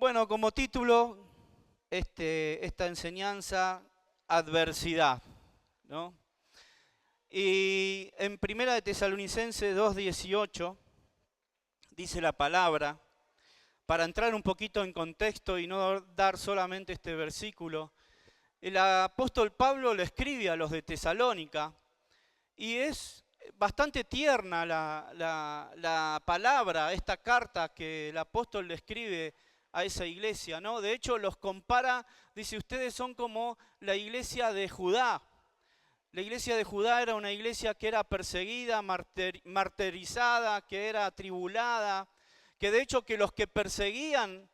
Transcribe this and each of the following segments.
Bueno, como título, esta enseñanza, adversidad, ¿no? Y en Primera de Tesalonicenses 2:18 dice la palabra, para entrar un poquito en contexto y no dar solamente este versículo, el apóstol Pablo le escribe a los de Tesalónica y es bastante tierna la palabra, esta carta que el apóstol le escribe a esa iglesia, ¿no? De hecho, los compara, dice, ustedes son como la iglesia de Judá. La iglesia de Judá era una iglesia que era perseguida, martirizada, que era atribulada, que de hecho que los que perseguían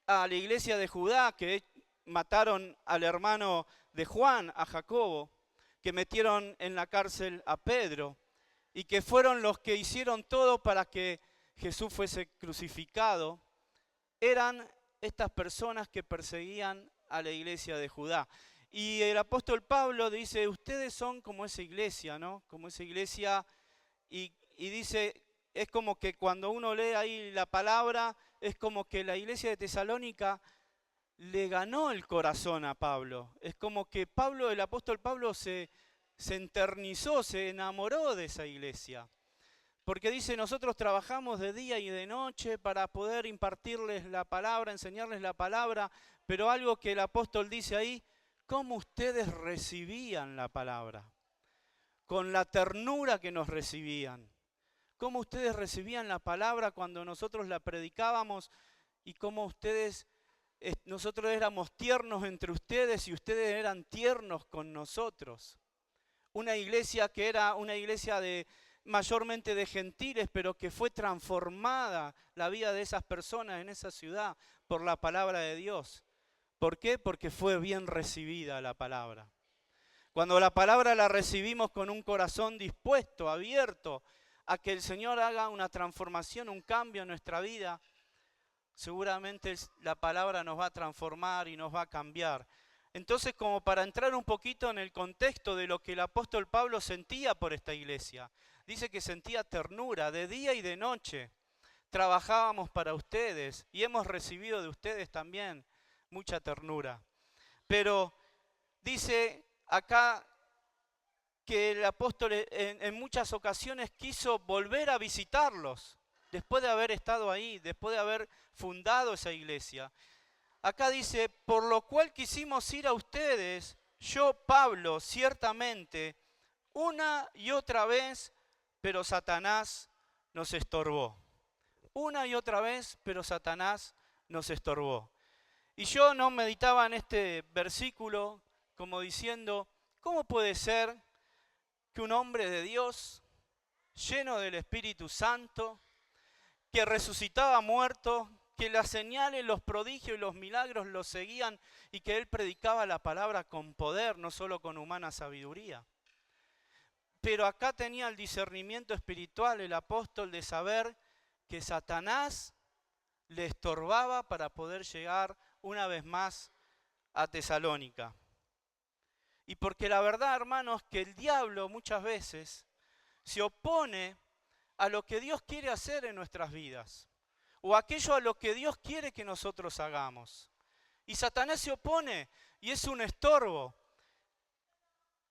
a la iglesia de Judá, que mataron al hermano de Juan, a Jacobo, que metieron en la cárcel a Pedro, y que fueron los que hicieron todo para que Jesús fuese crucificado, eran estas personas que perseguían a la iglesia de Judá. Y el apóstol Pablo dice, ustedes son como esa iglesia, ¿no? Como esa iglesia, y dice, es como que cuando uno lee ahí la palabra, es como que la iglesia de Tesalónica le ganó el corazón a Pablo. Es como que Pablo, el apóstol Pablo se enternizó, se enamoró de esa iglesia. Porque dice, nosotros trabajamos de día y de noche para poder impartirles la palabra, enseñarles la palabra, pero algo que el apóstol dice ahí, cómo ustedes recibían la palabra, con la ternura que nos recibían, cómo ustedes recibían la palabra cuando nosotros la predicábamos y cómo nosotros éramos tiernos entre ustedes y ustedes eran tiernos con nosotros. Una iglesia que era una iglesia mayormente de gentiles, pero que fue transformada la vida de esas personas en esa ciudad por la palabra de Dios. ¿Por qué? Porque fue bien recibida la palabra. Cuando la palabra la recibimos con un corazón dispuesto, abierto, a que el Señor haga una transformación, un cambio en nuestra vida, seguramente la palabra nos va a transformar y nos va a cambiar. Entonces, como para entrar un poquito en el contexto de lo que el apóstol Pablo sentía por esta iglesia, dice que sentía ternura de día y de noche. Trabajábamos para ustedes y hemos recibido de ustedes también mucha ternura. Pero dice acá que el apóstol en muchas ocasiones quiso volver a visitarlos, después de haber estado ahí, después de haber fundado esa iglesia. Acá dice, por lo cual quisimos ir a ustedes, yo, Pablo, ciertamente, una y otra vez, pero Satanás nos estorbó. Una y otra vez, pero Satanás nos estorbó. Y yo no meditaba en este versículo como diciendo, ¿cómo puede ser que un hombre de Dios, lleno del Espíritu Santo, que resucitaba muertos, que las señales, los prodigios y los milagros lo seguían y que él predicaba la palabra con poder, no solo con humana sabiduría? Pero acá tenía el discernimiento espiritual el apóstol de saber que Satanás le estorbaba para poder llegar una vez más a Tesalónica. Y porque la verdad, hermanos, que el diablo muchas veces se opone a lo que Dios quiere hacer en nuestras vidas, o aquello a lo que Dios quiere que nosotros hagamos. Y Satanás se opone y es un estorbo.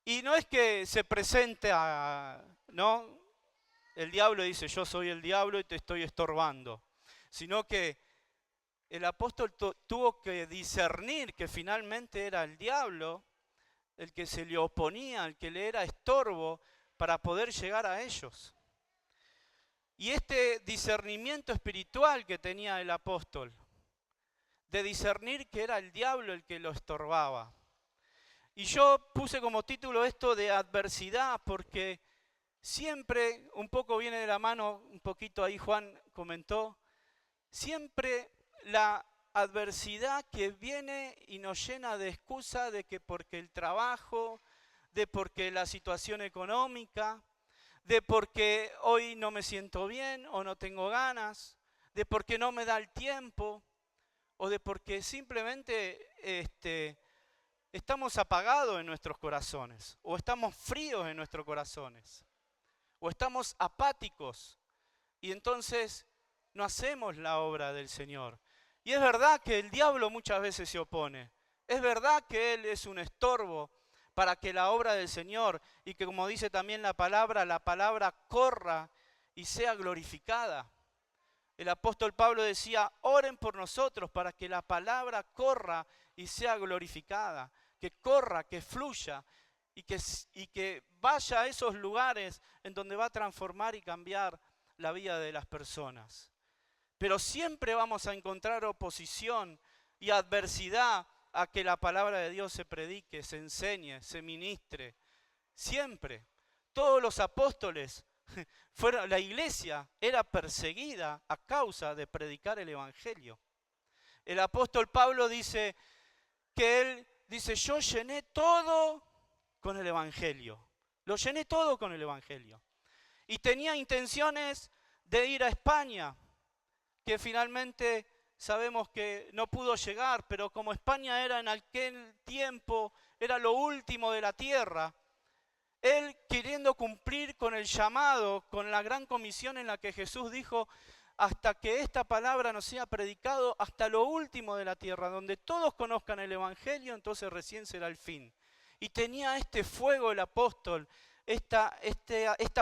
Y no es que se presente ¿no? El diablo dice, yo soy el diablo y te estoy estorbando. Sino que el apóstol tuvo que discernir que finalmente era el diablo el que se le oponía, el que le era estorbo para poder llegar a ellos. Y este discernimiento espiritual que tenía el apóstol, de discernir que era el diablo el que lo estorbaba. Y yo puse como título esto de adversidad porque siempre, un poco viene de la mano, un poquito ahí Juan comentó, siempre la adversidad que viene y nos llena de excusa de que porque el trabajo, de porque la situación económica, de porque hoy no me siento bien o no tengo ganas, de porque no me da el tiempo, o de porque simplemente estamos apagados en nuestros corazones, o estamos fríos en nuestros corazones, o estamos apáticos, y entonces no hacemos la obra del Señor. Y es verdad que el diablo muchas veces se opone. Es verdad que él es un estorbo para que la obra del Señor, y que como dice también la palabra corra y sea glorificada. El apóstol Pablo decía, oren por nosotros para que la palabra corra y sea glorificada, que corra, que fluya y que vaya a esos lugares en donde va a transformar y cambiar la vida de las personas. Pero siempre vamos a encontrar oposición y adversidad a que la palabra de Dios se predique, se enseñe, se ministre. Siempre. Todos los apóstoles la iglesia era perseguida a causa de predicar el evangelio. El apóstol Pablo dice que él dice, yo llené todo con el evangelio. Lo llené todo con el evangelio. Y tenía intenciones de ir a España, que finalmente sabemos que no pudo llegar, pero como España era en aquel tiempo, era lo último de la tierra, él queriendo cumplir con el llamado, con la gran comisión en la que Jesús dijo, hasta que esta palabra nos sea predicado hasta lo último de la tierra, donde todos conozcan el evangelio, entonces recién será el fin. Y tenía este fuego el apóstol, esta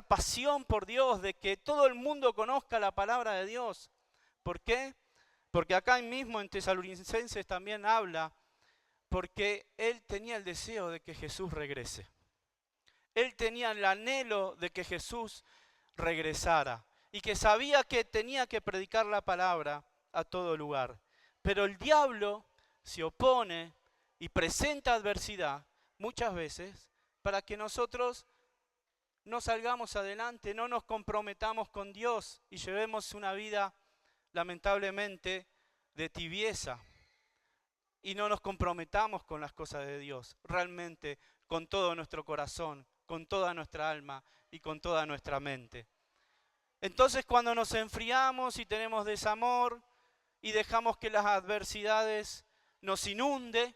pasión por Dios, de que todo el mundo conozca la palabra de Dios. ¿Por qué? Porque acá mismo en Tesalonicenses también habla, porque él tenía el deseo de que Jesús regrese. Él tenía el anhelo de que Jesús regresara y que sabía que tenía que predicar la palabra a todo lugar. Pero el diablo se opone y presenta adversidad muchas veces para que nosotros no salgamos adelante, no nos comprometamos con Dios y llevemos una vida lamentablemente de tibieza y no nos comprometamos con las cosas de Dios, realmente con todo nuestro corazón, con toda nuestra alma y con toda nuestra mente. Entonces cuando nos enfriamos y tenemos desamor y dejamos que las adversidades nos inunde,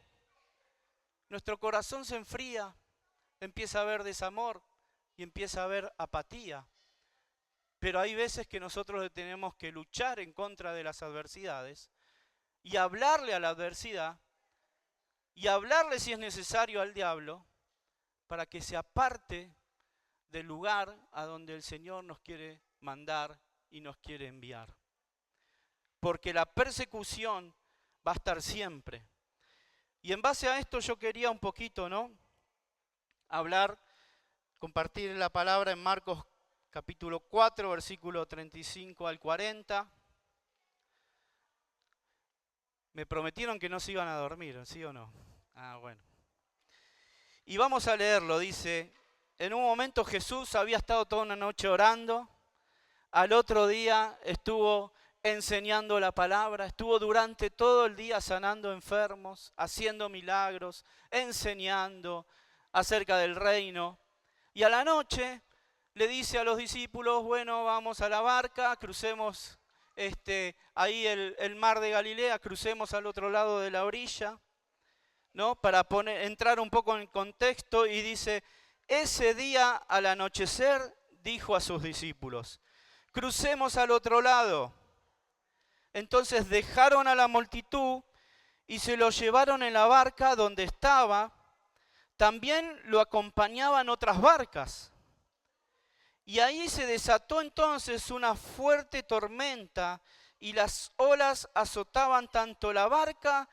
nuestro corazón se enfría, empieza a haber desamor y empieza a haber apatía. Pero hay veces que nosotros tenemos que luchar en contra de las adversidades y hablarle a la adversidad y hablarle si es necesario al diablo para que se aparte del lugar a donde el Señor nos quiere mandar y nos quiere enviar. Porque la persecución va a estar siempre. Y en base a esto yo quería un poquito, compartir la palabra en Marcos capítulo 4, versículo 35 al 40. Me prometieron que no se iban a dormir, ¿sí o no? Ah, bueno. Y vamos a leerlo, dice, en un momento Jesús había estado toda una noche orando, al otro día estuvo enseñando la palabra, estuvo durante todo el día sanando enfermos, haciendo milagros, enseñando acerca del reino. Y a la noche le dice a los discípulos, bueno, vamos a la barca, crucemos ahí el mar de Galilea, crucemos al otro lado de la orilla, ¿no? Para entrar un poco en contexto, y dice, ese día al anochecer dijo a sus discípulos, crucemos al otro lado. Entonces dejaron a la multitud y se lo llevaron en la barca donde estaba. También lo acompañaban otras barcas. Y ahí se desató entonces una fuerte tormenta y las olas azotaban tanto la barca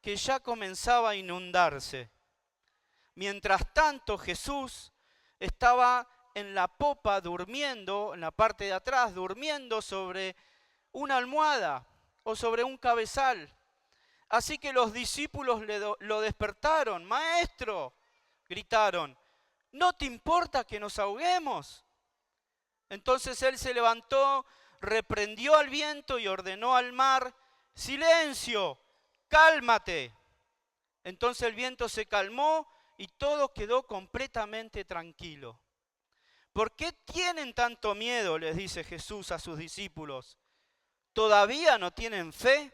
que ya comenzaba a inundarse. Mientras tanto Jesús estaba en la popa durmiendo, en la parte de atrás, durmiendo sobre una almohada o sobre un cabezal. Así que los discípulos lo despertaron. Maestro, gritaron, ¿no te importa que nos ahoguemos? Entonces él se levantó, reprendió al viento y ordenó al mar, silencio, cálmate. Entonces el viento se calmó y todo quedó completamente tranquilo. ¿Por qué tienen tanto miedo?, les dice Jesús a sus discípulos. ¿Todavía no tienen fe?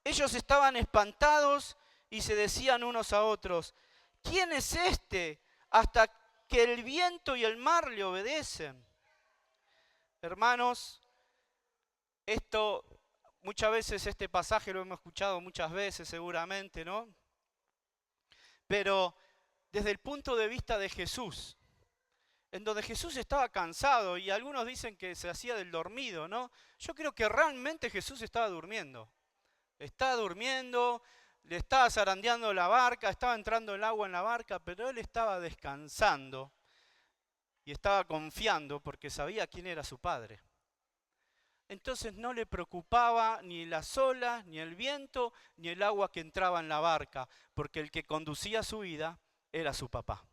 Ellos estaban espantados y se decían unos a otros, ¿quién es este hasta que el viento y el mar le obedecen? Hermanos, esto Muchas veces este pasaje lo hemos escuchado muchas veces seguramente, ¿no? Pero desde el punto de vista de Jesús, en donde Jesús estaba cansado y algunos dicen que se hacía del dormido, ¿no? Yo creo que realmente Jesús estaba durmiendo. Estaba durmiendo, le estaba zarandeando la barca, estaba entrando el agua en la barca, pero él estaba descansando y estaba confiando porque sabía quién era su padre. Entonces no le preocupaba ni las olas, ni el viento, ni el agua que entraba en la barca, porque el que conducía su vida era su papá.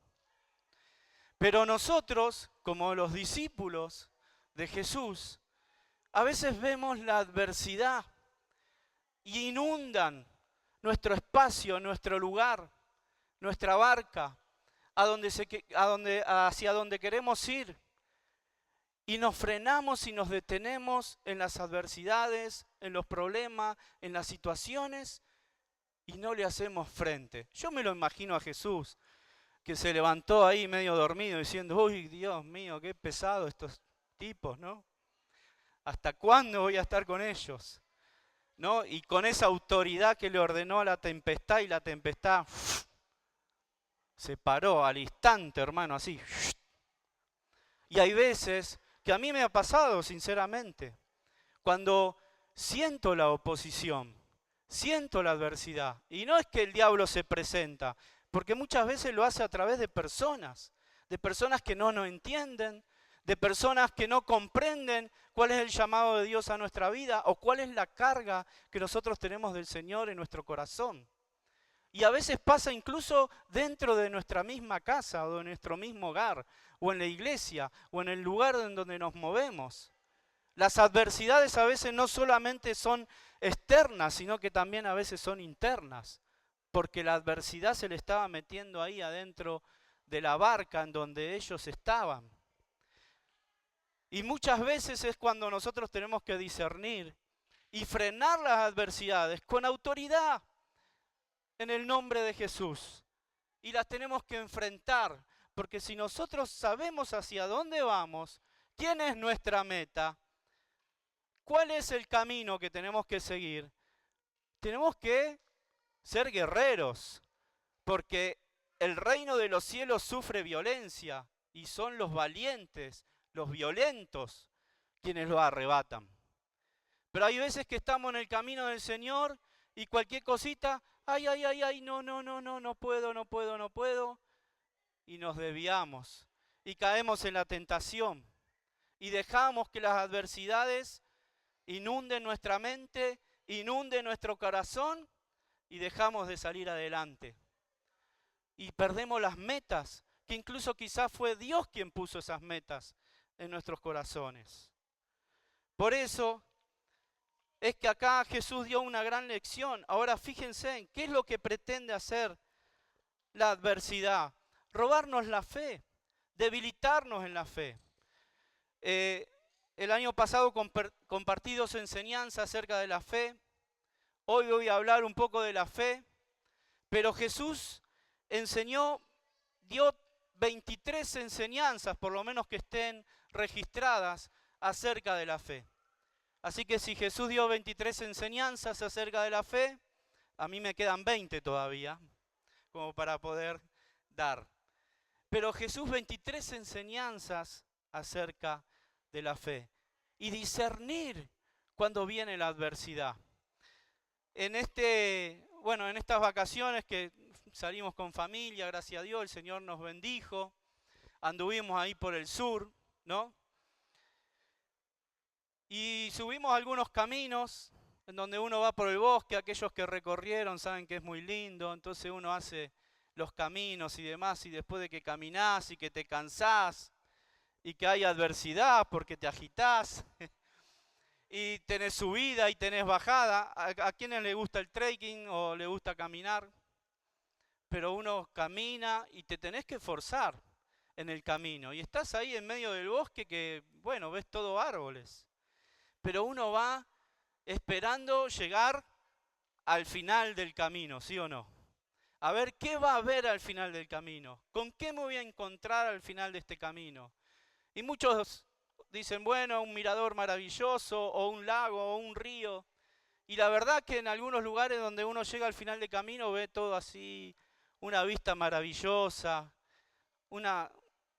Pero nosotros, como los discípulos de Jesús, a veces vemos la adversidad y inundan nuestro espacio, nuestro lugar, nuestra barca, hacia donde queremos ir. Y nos frenamos y nos detenemos en las adversidades, en los problemas, en las situaciones y no le hacemos frente. Yo me lo imagino a Jesús, que se levantó ahí medio dormido diciendo, uy, Dios mío, qué pesado estos tipos, ¿no? ¿Hasta cuándo voy a estar con ellos? ¿No? Y con esa autoridad que le ordenó a la tempestad y la tempestad se paró al instante, hermano, así. Y hay veces que a mí me ha pasado, sinceramente, cuando siento la oposición, siento la adversidad, y no es que el diablo se presenta, porque muchas veces lo hace a través de personas que no nos entienden, de personas que no comprenden cuál es el llamado de Dios a nuestra vida o cuál es la carga que nosotros tenemos del Señor en nuestro corazón. Y a veces pasa incluso dentro de nuestra misma casa o de nuestro mismo hogar, o en la iglesia, o en el lugar en donde nos movemos. Las adversidades a veces no solamente son externas, sino que también a veces son internas, porque la adversidad se le estaba metiendo ahí adentro de la barca en donde ellos estaban. Y muchas veces es cuando nosotros tenemos que discernir y frenar las adversidades con autoridad, en el nombre de Jesús. Y las tenemos que enfrentar, porque si nosotros sabemos hacia dónde vamos, quién es nuestra meta, cuál es el camino que tenemos que seguir, tenemos que ser guerreros, porque el reino de los cielos sufre violencia y son los valientes, los violentos, quienes lo arrebatan. Pero hay veces que estamos en el camino del Señor y cualquier cosita, ay, no puedo, y nos desviamos y caemos en la tentación y dejamos que las adversidades inunden nuestra mente, inunden nuestro corazón y dejamos de salir adelante. Y perdemos las metas, que incluso quizás fue Dios quien puso esas metas en nuestros corazones. Por eso es que acá Jesús dio una gran lección. Ahora fíjense en qué es lo que pretende hacer la adversidad. Robarnos la fe, debilitarnos en la fe. El año pasado compartí 2 enseñanzas acerca de la fe. Hoy voy a hablar un poco de la fe. Pero Jesús dio 23 enseñanzas, por lo menos que estén registradas, acerca de la fe. Así que si Jesús dio 23 enseñanzas acerca de la fe, a mí me quedan 20 todavía, como para poder dar. Pero Jesús 23 enseñanzas acerca de la fe y discernir cuando viene la adversidad. En estas vacaciones que salimos con familia, gracias a Dios, el Señor nos bendijo, anduvimos ahí por el sur, ¿no? Y subimos algunos caminos en donde uno va por el bosque, aquellos que recorrieron saben que es muy lindo, entonces uno hace los caminos y demás, y después de que caminás y que te cansás, y que hay adversidad porque te agitás, y tenés subida y tenés bajada, ¿a quienes le gusta el trekking o le gusta caminar? Pero uno camina y te tenés que forzar en el camino, y estás ahí en medio del bosque que, bueno, ves todo árboles. Pero uno va esperando llegar al final del camino, ¿sí o no? A ver qué va a haber al final del camino, con qué me voy a encontrar al final de este camino. Y muchos dicen, bueno, un mirador maravilloso, o un lago, o un río. Y la verdad que en algunos lugares donde uno llega al final del camino ve todo así, una vista maravillosa, una,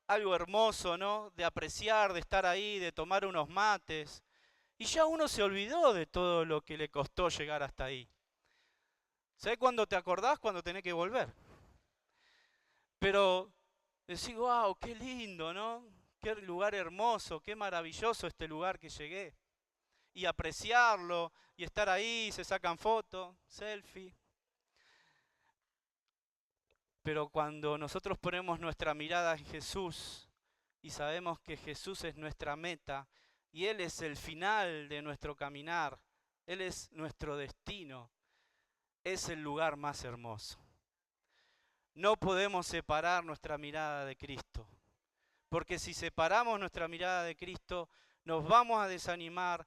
algo hermoso, ¿no? De apreciar, de estar ahí, de tomar unos mates. Y ya uno se olvidó de todo lo que le costó llegar hasta ahí. ¿Sabés cuándo te acordás? Cuando tenés que volver. Pero decís, wow, qué lindo, ¿no? Qué lugar hermoso, qué maravilloso este lugar que llegué. Y apreciarlo, y estar ahí, se sacan fotos, selfie. Pero cuando nosotros ponemos nuestra mirada en Jesús y sabemos que Jesús es nuestra meta y Él es el final de nuestro caminar, Él es nuestro destino, es el lugar más hermoso. No podemos separar nuestra mirada de Cristo, porque si separamos nuestra mirada de Cristo, nos vamos a desanimar,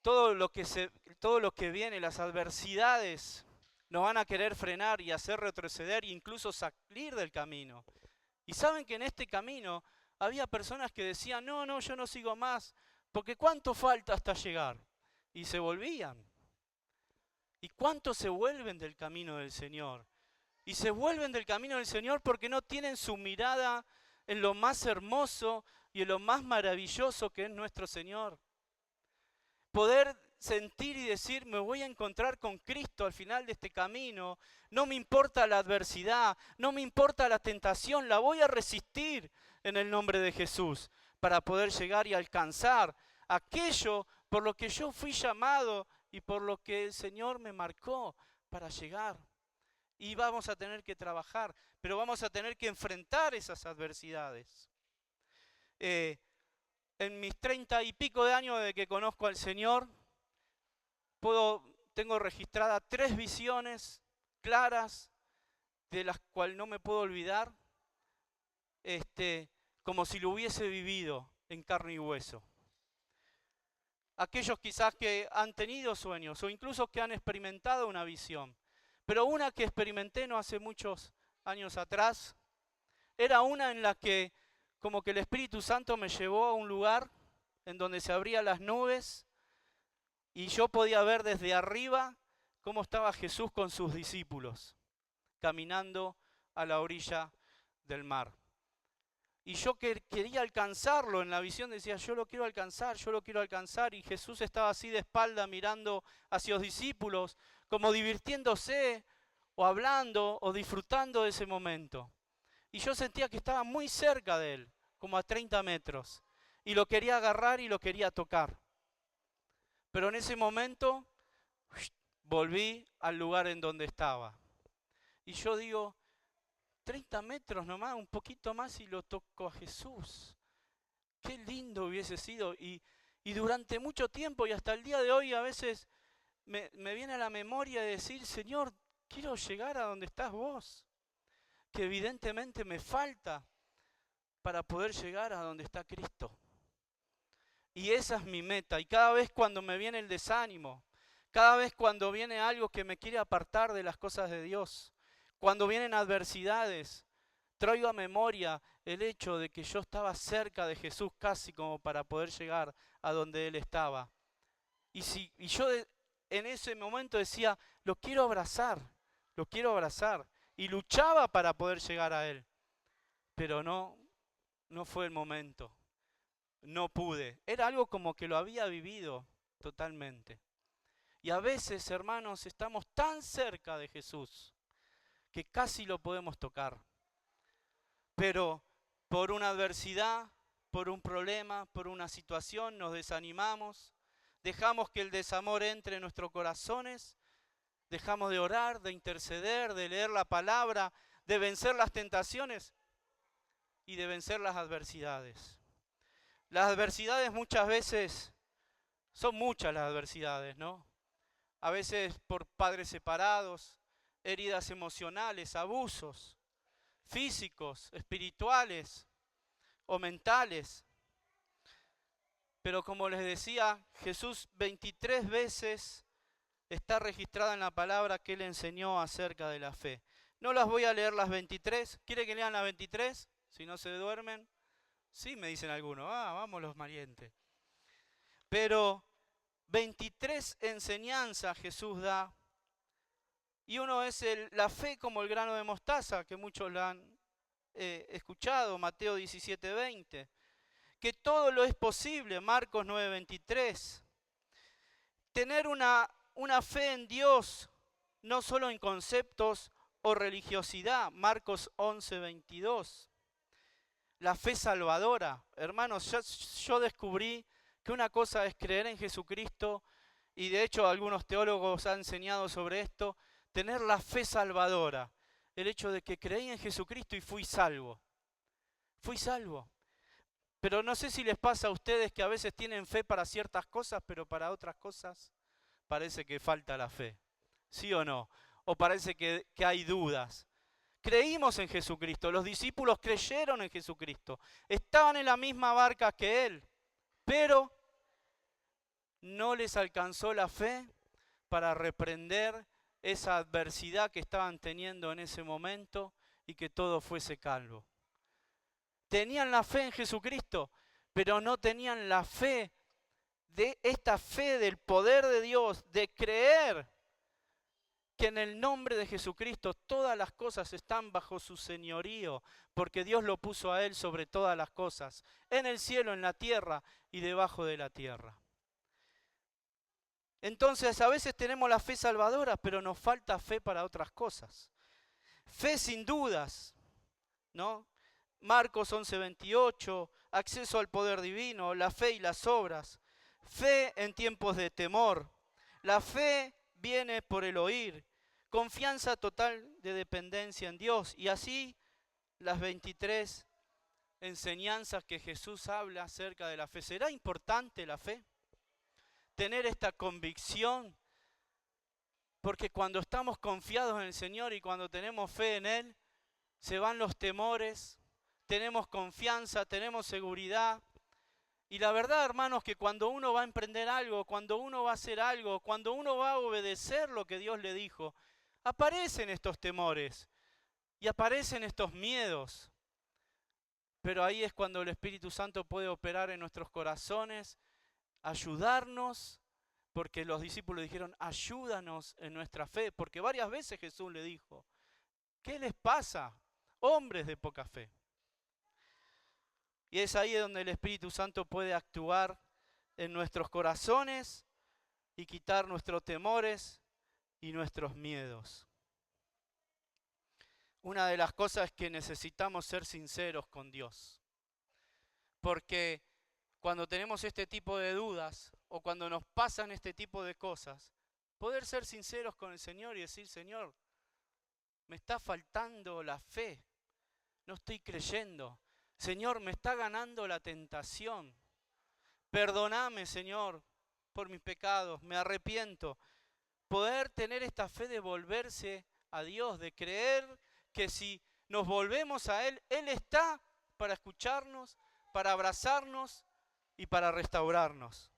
todo lo que viene, las adversidades, nos van a querer frenar y hacer retroceder e incluso salir del camino. Y saben que en este camino había personas que decían, no, yo no sigo más, porque ¿cuánto falta hasta llegar? Y se volvían. ¿Y cuántos se vuelven del camino del Señor? Y se vuelven del camino del Señor porque no tienen su mirada en lo más hermoso y en lo más maravilloso que es nuestro Señor. Poder sentir y decir, me voy a encontrar con Cristo al final de este camino. No me importa la adversidad, no me importa la tentación, la voy a resistir en el nombre de Jesús para poder llegar y alcanzar aquello por lo que yo fui llamado y por lo que el Señor me marcó para llegar. Y vamos a tener que trabajar, pero vamos a tener que enfrentar esas adversidades. En mis 30 y pico de años de que conozco al Señor, tengo registradas 3 visiones claras de las cuales no me puedo olvidar, como si lo hubiese vivido en carne y hueso. Aquellos quizás que han tenido sueños o incluso que han experimentado una visión, pero una que experimenté no hace muchos años atrás, era una en la que como que el Espíritu Santo me llevó a un lugar en donde se abrían las nubes y yo podía ver desde arriba cómo estaba Jesús con sus discípulos, caminando a la orilla del mar. Y yo quería alcanzarlo, en la visión decía, yo lo quiero alcanzar, y Jesús estaba así de espalda mirando hacia los discípulos, como divirtiéndose, o hablando, o disfrutando de ese momento. Y yo sentía que estaba muy cerca de él, como a 30 metros, y lo quería agarrar y lo quería tocar. Pero en ese momento volví al lugar en donde estaba. Y yo digo, 30 metros nomás, un poquito más y lo toco a Jesús. Qué lindo hubiese sido. Y durante mucho tiempo y hasta el día de hoy a veces me viene a la memoria de decir, Señor, quiero llegar a donde estás vos. Que evidentemente me falta para poder llegar a donde está Cristo. Y esa es mi meta. Y cada vez cuando me viene el desánimo, cada vez cuando viene algo que me quiere apartar de las cosas de Dios, cuando vienen adversidades, traigo a memoria el hecho de que yo estaba cerca de Jesús casi como para poder llegar a donde Él estaba. Y yo en ese momento decía, lo quiero abrazar. Y luchaba para poder llegar a Él. Pero no fue el momento. No pude. Era algo como que lo había vivido totalmente. Y a veces, hermanos, estamos tan cerca de Jesús que casi lo podemos tocar. Pero por una adversidad, por un problema, por una situación, nos desanimamos, dejamos que el desamor entre en nuestros corazones, dejamos de orar, de interceder, de leer la palabra, de vencer las tentaciones y de vencer las adversidades. Las adversidades muchas veces, son muchas las adversidades, ¿no? A veces por padres separados, heridas emocionales, abusos físicos, espirituales o mentales. Pero como les decía, Jesús 23 veces está registrado en la palabra que Él enseñó acerca de la fe. No las voy a leer las 23. ¿Quiere que lean las 23? Si no se duermen. Sí, me dicen algunos. Vamos los valientes. Pero 23 enseñanzas Jesús da. Y uno es la fe como el grano de mostaza, que muchos la han escuchado, Mateo 17:20. Que todo lo es posible, Marcos 9:23. Tener una fe en Dios, no solo en conceptos o religiosidad, Marcos 11:22. La fe salvadora. Hermanos, yo descubrí que una cosa es creer en Jesucristo, y de hecho algunos teólogos han enseñado sobre esto, tener la fe salvadora. El hecho de que creí en Jesucristo y fui salvo. Fui salvo. Pero no sé si les pasa a ustedes que a veces tienen fe para ciertas cosas, pero para otras cosas parece que falta la fe. ¿Sí o no? O parece que hay dudas. Creímos en Jesucristo, los discípulos creyeron en Jesucristo, estaban en la misma barca que Él, pero no les alcanzó la fe para reprender esa adversidad que estaban teniendo en ese momento y que todo fuese calmo. Tenían la fe en Jesucristo, pero no tenían la fe de esta fe del poder de Dios, de creer que en el nombre de Jesucristo todas las cosas están bajo su señorío, porque Dios lo puso a Él sobre todas las cosas, en el cielo, en la tierra y debajo de la tierra. Entonces a veces tenemos la fe salvadora, pero nos falta fe para otras cosas. Fe sin dudas, ¿no? Marcos 11:28, acceso al poder divino, la fe y las obras. Fe en tiempos de temor. La fe viene por el oír. Confianza total de dependencia en Dios. Y así las 23 enseñanzas que Jesús habla acerca de la fe. ¿Será importante la fe? Tener esta convicción. Porque cuando estamos confiados en el Señor y cuando tenemos fe en Él, se van los temores, tenemos confianza, tenemos seguridad. Y la verdad, hermanos, que cuando uno va a emprender algo, cuando uno va a hacer algo, cuando uno va a obedecer lo que Dios le dijo, aparecen estos temores y aparecen estos miedos. Pero ahí es cuando el Espíritu Santo puede operar en nuestros corazones, ayudarnos, porque los discípulos dijeron, ayúdanos en nuestra fe, porque varias veces Jesús le dijo, ¿qué les pasa, hombres de poca fe? Y es ahí donde el Espíritu Santo puede actuar en nuestros corazones y quitar nuestros temores y nuestros miedos. Una de las cosas es que necesitamos ser sinceros con Dios. Porque cuando tenemos este tipo de dudas o cuando nos pasan este tipo de cosas, poder ser sinceros con el Señor y decir, Señor, me está faltando la fe, no estoy creyendo. Señor, me está ganando la tentación. Perdóname, Señor, por mis pecados, me arrepiento. Poder tener esta fe de volverse a Dios, de creer que si nos volvemos a Él, Él está para escucharnos, para abrazarnos y para restaurarnos.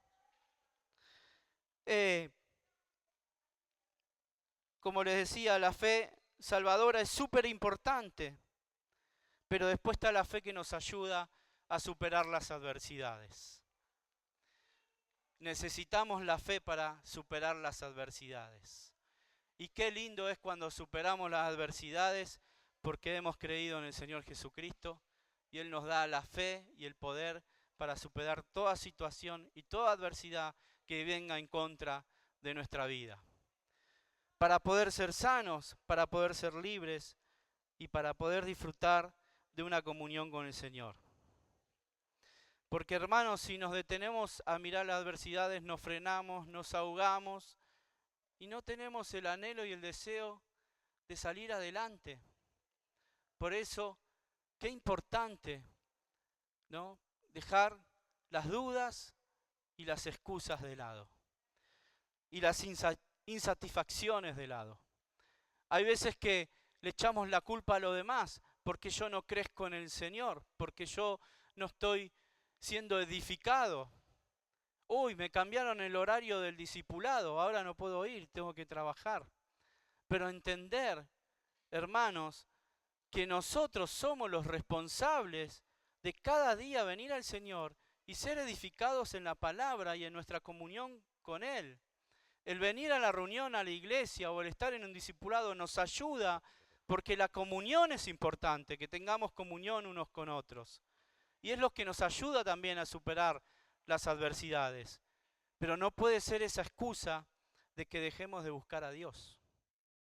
Como les decía, la fe salvadora es súper importante, pero después está la fe que nos ayuda a superar las adversidades. Necesitamos la fe para superar las adversidades. Y qué lindo es cuando superamos las adversidades porque hemos creído en el Señor Jesucristo y Él nos da la fe y el poder para superar toda situación y toda adversidad que venga en contra de nuestra vida. Para poder ser sanos, para poder ser libres y para poder disfrutar de una comunión con el Señor. Porque hermanos, si nos detenemos a mirar las adversidades, nos frenamos, nos ahogamos y no tenemos el anhelo y el deseo de salir adelante. Por eso, qué importante, ¿no? Dejar las dudas y las excusas de lado. Y las insatisfacciones de lado. Hay veces que le echamos la culpa a los demás porque yo no crezco en el Señor, porque yo no estoy siendo edificado. Uy, me cambiaron el horario del discipulado, ahora no puedo ir, tengo que trabajar. Pero entender, hermanos, que nosotros somos los responsables de cada día venir al Señor y ser edificados en la palabra y en nuestra comunión con Él. El venir a la reunión, a la iglesia o el estar en un discipulado nos ayuda porque la comunión es importante, que tengamos comunión unos con otros. Y es lo que nos ayuda también a superar las adversidades. Pero no puede ser esa excusa de que dejemos de buscar a Dios.